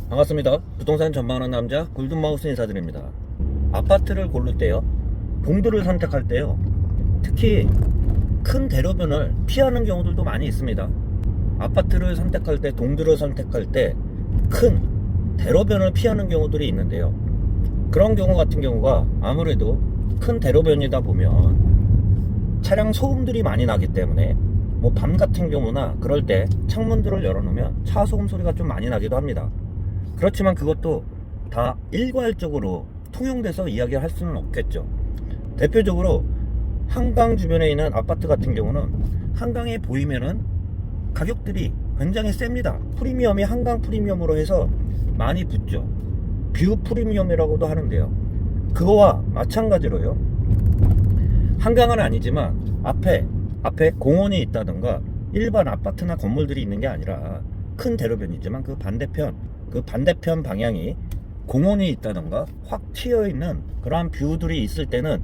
반갑습니다. 부동산 전망하는 남자 골든마우스 인사드립니다. 아파트를 고를 때요, 동들을 선택할 때요, 특히 큰 대로변을 피하는 경우들도 많이 있습니다. 아파트를 선택할 때, 동들을 선택할 때 큰 대로변을 피하는 경우들이 있는데요, 그런 경우 같은 경우가 아무래도 큰 대로변이다 보면 차량 소음들이 많이 나기 때문에 뭐 밤 같은 경우나 그럴 때 창문들을 열어놓으면 차 소음 소리가 좀 많이 나기도 합니다. 그렇지만 그것도 다 일괄적으로 통용돼서 이야기할 수는 없겠죠. 대표적으로 한강 주변에 있는 아파트 같은 경우는 한강에 보이면은 가격들이 굉장히 셉니다. 프리미엄이 한강 프리미엄으로 해서 많이 붙죠. 뷰 프리미엄이라고도 하는데요, 그거와 마찬가지로요, 한강은 아니지만 앞에 공원이 있다든가 일반 아파트나 건물들이 있는 게 아니라 큰 대로변이지만 그 반대편 방향이 공원이 있다던가 확 튀어있는 그러한 뷰들이 있을 때는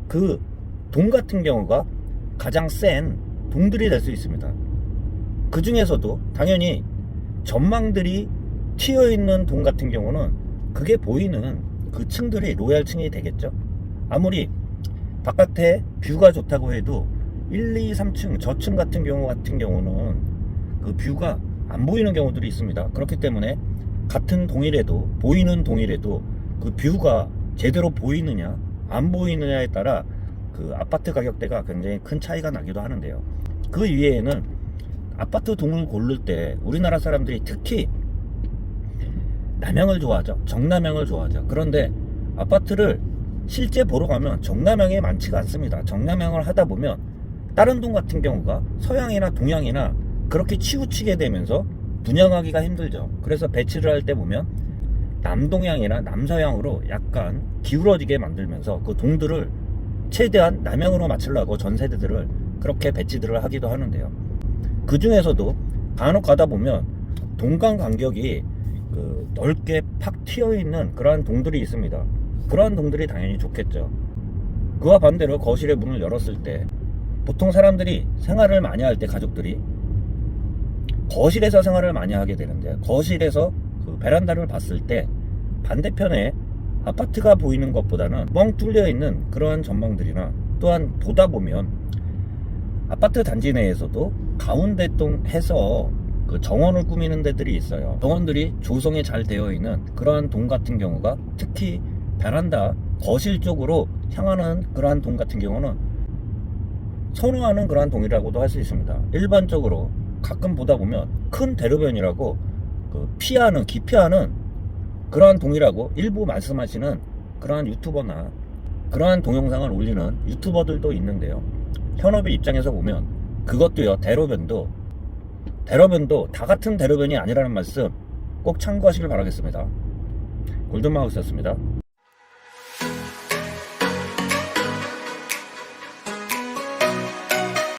그 동 같은 경우가 가장 센 동들이 될 수 있습니다. 그 중에서도 당연히 전망들이 튀어있는 동 같은 경우는 그게 보이는 그 층들이 로얄층이 되겠죠. 아무리 바깥에 뷰가 좋다고 해도 1, 2, 3층 저층 같은 경우는 그 뷰가 안 보이는 경우들이 있습니다. 그렇기 때문에 같은 동일에도, 보이는 동일에도 그 뷰가 제대로 보이느냐 안 보이느냐에 따라 그 아파트 가격대가 굉장히 큰 차이가 나기도 하는데요. 그 이외에는 아파트 동을 고를 때 우리나라 사람들이 특히 남향을 좋아하죠. 정남향을 좋아하죠. 그런데 아파트를 실제 보러 가면 정남향이 많지가 않습니다. 정남향을 하다 보면 다른 동 같은 경우가 서향이나 동향이나 그렇게 치우치게 되면서 분양하기가 힘들죠. 그래서 배치를 할 때 보면 남동향이나 남서향으로 약간 기울어지게 만들면서 그 동들을 최대한 남향으로 맞추려고 전 세대들을 그렇게 배치들을 하기도 하는데요. 그 중에서도 간혹 가다 보면 동간 간격이 넓게 팍 튀어있는 그러한 동들이 있습니다. 그러한 동들이 당연히 좋겠죠. 그와 반대로 거실의 문을 열었을 때 보통 사람들이 생활을 많이 할 때, 가족들이 거실에서 생활을 많이 하게 되는데, 거실에서 그 베란다를 봤을 때 반대편에 아파트가 보이는 것보다는 뻥 뚫려 있는 그러한 전망들이나, 또한 보다 보면 아파트 단지 내에서도 가운데 동 해서 그 정원을 꾸미는 데들이 있어요. 정원들이 조성이 잘 되어 있는 그러한 동 같은 경우가 특히 베란다, 거실 쪽으로 향하는 그러한 동 같은 경우는 선호하는 그러한 동이라고도 할 수 있습니다. 일반적으로 가끔 보다 보면 큰 대로변이라고 기피하는 그러한 동이라고 일부 말씀하시는 그러한 유튜버나 그러한 동영상을 올리는 유튜버들도 있는데요, 현업의 입장에서 보면 그것도요, 대로변도 다 같은 대로변이 아니라는 말씀 꼭 참고하시길 바라겠습니다. 골든마우스였습니다.